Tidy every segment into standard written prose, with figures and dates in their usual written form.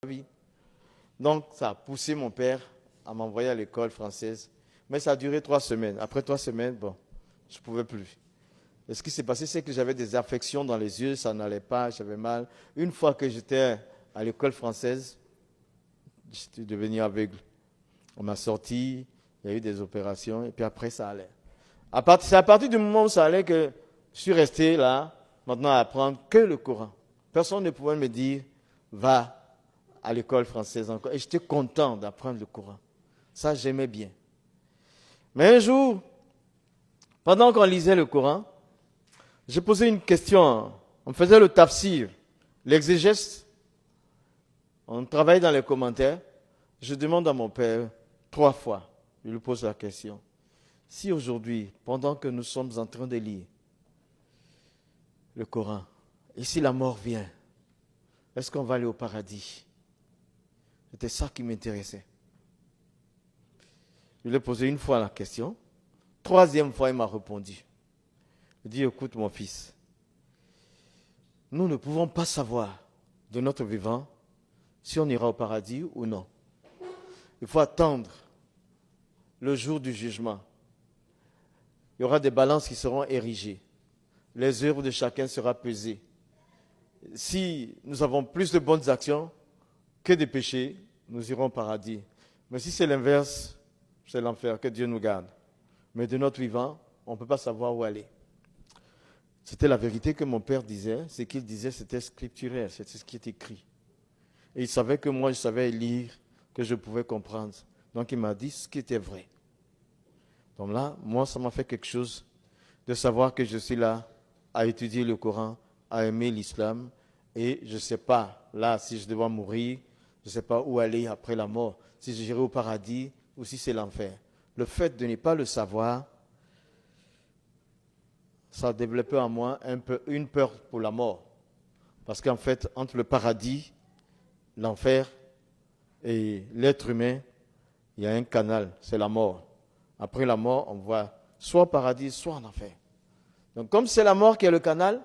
vie. Donc, ça a poussé mon père à m'envoyer à l'école française. Mais ça a duré 3 semaines. Après 3 semaines, bon, je ne pouvais plus. Et ce qui s'est passé, c'est que j'avais des affections dans les yeux, ça n'allait pas, j'avais mal. Une fois que j'étais à l'école française, j'étais devenu aveugle. On m'a sorti, il y a eu des opérations, et puis après, ça allait. C'est à partir du moment où ça allait que je suis resté là, maintenant à apprendre que le Coran. Personne ne pouvait me dire, va à l'école française encore. Et j'étais content d'apprendre le Coran. Ça, j'aimais bien. Mais un jour, pendant qu'on lisait le Coran, j'ai posé une question. On faisait le tafsir, l'exégèse. On travaille dans les commentaires. Je demande à mon père 3 fois, je lui pose la question. Si aujourd'hui, pendant que nous sommes en train de lire le Coran, et si la mort vient, est-ce qu'on va aller au paradis? C'était ça qui m'intéressait. Je lui ai posé une fois la question. 3e fois, il m'a répondu. Il dit, écoute mon fils, nous ne pouvons pas savoir de notre vivant si on ira au paradis ou non. Il faut attendre le jour du jugement. Il y aura des balances qui seront érigées. Les œuvres de chacun seront pesées. Si nous avons plus de bonnes actions que de péchés, nous irons au paradis. Mais si c'est l'inverse, c'est l'enfer, que Dieu nous garde. Mais de notre vivant, on ne peut pas savoir où aller. C'était la vérité que mon père disait. Ce qu'il disait, c'était scripturaire, c'était ce qui est écrit. Et il savait que moi, je savais lire, que je pouvais comprendre. Donc il m'a dit ce qui était vrai. Donc là, moi, ça m'a fait quelque chose de savoir que je suis là à étudier le Coran, à aimer l'islam. Et je ne sais pas, là, si je devais mourir, je ne sais pas où aller après la mort. Si j'irai au paradis ou si c'est l'enfer. Le fait de ne pas le savoir, ça a développé en moi une peur pour la mort. Parce qu'en fait, entre le paradis, l'enfer et l'être humain, il y a un canal, c'est la mort. Après la mort, on voit soit au paradis, soit en enfer. Donc comme c'est la mort qui est le canal,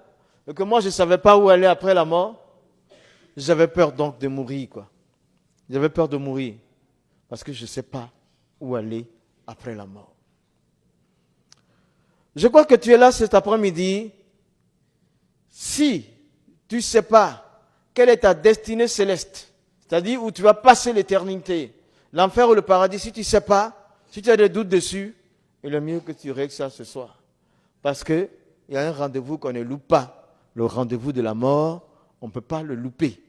et que moi je ne savais pas où aller après la mort, j'avais peur donc de mourir, quoi. J'avais peur de mourir, parce que je ne sais pas où aller après la mort. Je crois que tu es là cet après-midi. Si tu ne sais pas quelle est ta destinée céleste, c'est-à-dire où tu vas passer l'éternité, l'enfer ou le paradis, si tu ne sais pas, si tu as des doutes dessus, il est mieux que tu règles ça ce soir. Parce qu'il y a un rendez-vous qu'on ne loupe pas. Le rendez-vous de la mort, on ne peut pas le louper.